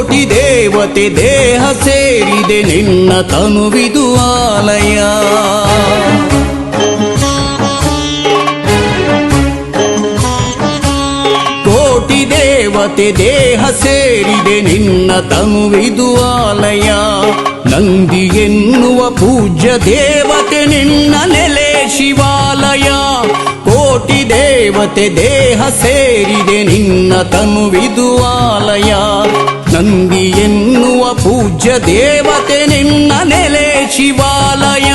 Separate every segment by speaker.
Speaker 1: ಕೋಟಿ ದೇವತೆ ದೇಹ ಸೇರಿದೆ ನಿನ್ನ ತನುವಿದು ಆಲಯ. ಕೋಟಿ ದೇವತೆ ದೇಹ ಸೇರಿದೆ ನಿನ್ನ ತನುವಿದು ಆಲಯ. ನಂದಿ ಎನ್ನುವ ಪೂಜ್ಯ ದೇವತೆ ನಿನ್ನ ನೆಲೆ ಶಿವಾಲಯ. ಕೋಟಿ ದೇವತೆ ದೇಹ ಸೇರಿದೆ ನಿನ್ನ ತನುವಿದು ಆಲಯ. ನಂದಿ ಎನ್ನುವ ಪೂಜ್ಯ ದೇವತೆ ನಿನ್ನ ನೆಲೆ ಶಿವಾಲಯ.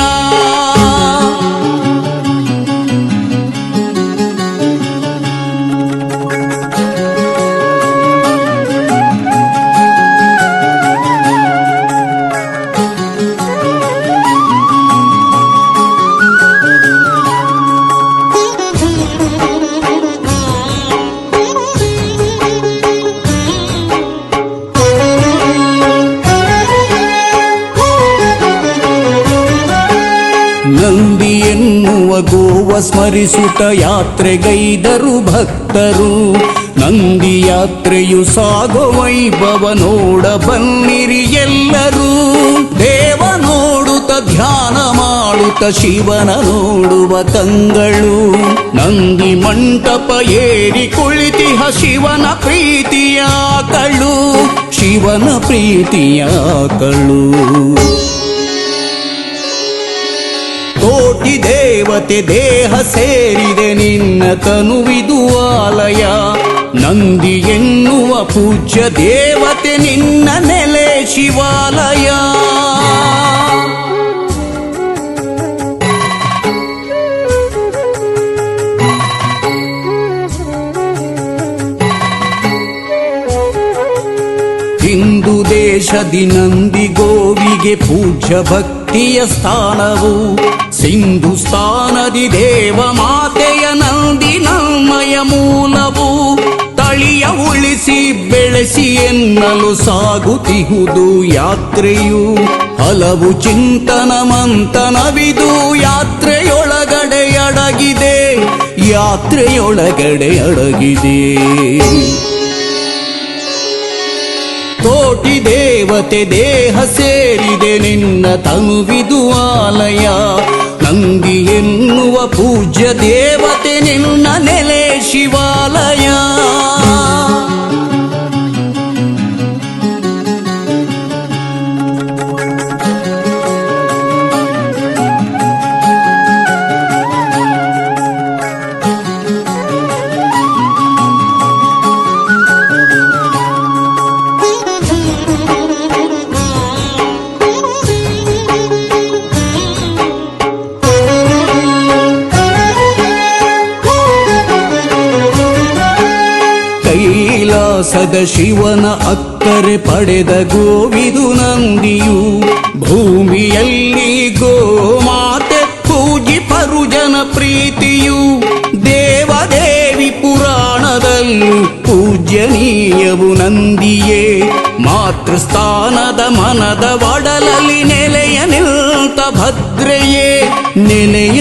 Speaker 1: ನಂದಿ ಎನ್ನುವ ಗೋವ ಸ್ಮರಿಸುತ್ತ ಯಾತ್ರೆಗೈದರು ಭಕ್ತರು. ನಂದಿ ಯಾತ್ರೆಯು ಸಾಗೋ ವೈಭವ ನೋಡ ಬನ್ನಿರಿ ಎಲ್ಲರೂ. ದೇವ ನೋಡುತ್ತ ಧ್ಯಾನ ಮಾಡುತ್ತ ಶಿವನ ನೋಡುವ ಕಂಗಳು. ನಂದಿ ಮಂಟಪ ಏರಿ ಕುಳಿತಿಹ ಶಿವನ ಪ್ರೀತಿಯ ಕಳು. ಶಿವನ ಪ್ರೀತಿಯ ಕಳು. ಕೋಟಿ ದೇವತೆ ದೇಹ ಸೇರಿದೆ ನಿನ್ನ ತನುವಿದು ಆಲಯ. ನಂದಿ ಎನ್ನುವ ಪೂಜ್ಯ ದೇವತೆ ನಿನ್ನ ನೆಲೆ ಶಿವಾಲಯ. ಹಿಂದೂ ದೇಶದಿ ನಂದಿ ಗೋವಿಗೆ ಪೂಜ್ಯ ಭಕ್ತಿಯ ಸ್ಥಾನವು. ಸಿಂಧುಸ್ಥಾನದಿ ದೇವ ಮಾತೆಯ ನಂದಿ ನಮ್ಮಯ ಮೂಲವು. ತಳಿಯ ಉಳಿಸಿ ಬೆಳೆಸಿ ಎನ್ನಲು ಸಾಗುತ್ತಿಹುದು ಯಾತ್ರೆಯು. ಹಲವು ಚಿಂತನ ಮಂಥನವಿದು ಯಾತ್ರೆಯೊಳಗಡೆ ಅಡಗಿದೆ. ಯಾತ್ರೆಯೊಳಗಡೆ ಅಡಗಿದೆ. ಕೋಟಿ ದೇವತೆ ದೇಹ ಸೇರಿದೆ ನಿನ್ನ ತನುವಿದು ಆಲಯ. ನಂದಿ ಎನ್ನುವ ಪೂಜ್ಯ ದೇವತೆ ನಿನ್ನ ನೆಲೆ ಶಿವಾಲಯ. ಕೈಲಾಸದ ಶಿವನ ಅಕ್ಕರೆ ಪಡೆದ ಗೋವಿದು ನಂದಿಯು. ಭೂಮಿಯಲ್ಲಿ ಗೋಮಾತೆ ಪೂಜಿಪರು ಜನ ಪ್ರೀತಿಯು. ದೇವದೇವಿ ಪುರಾಣದಲ್ಲೂ ಪೂಜ್ಯನೀಯವು ನಂದಿಯೇ. ಮಾತೃಸ್ಥಾನದ ಮನದ ಒಡಲಲ್ಲಿ ನೆಲೆಯ ನಿಂತ ಭದ್ರೆಯೇ. ನೆಲೆಯ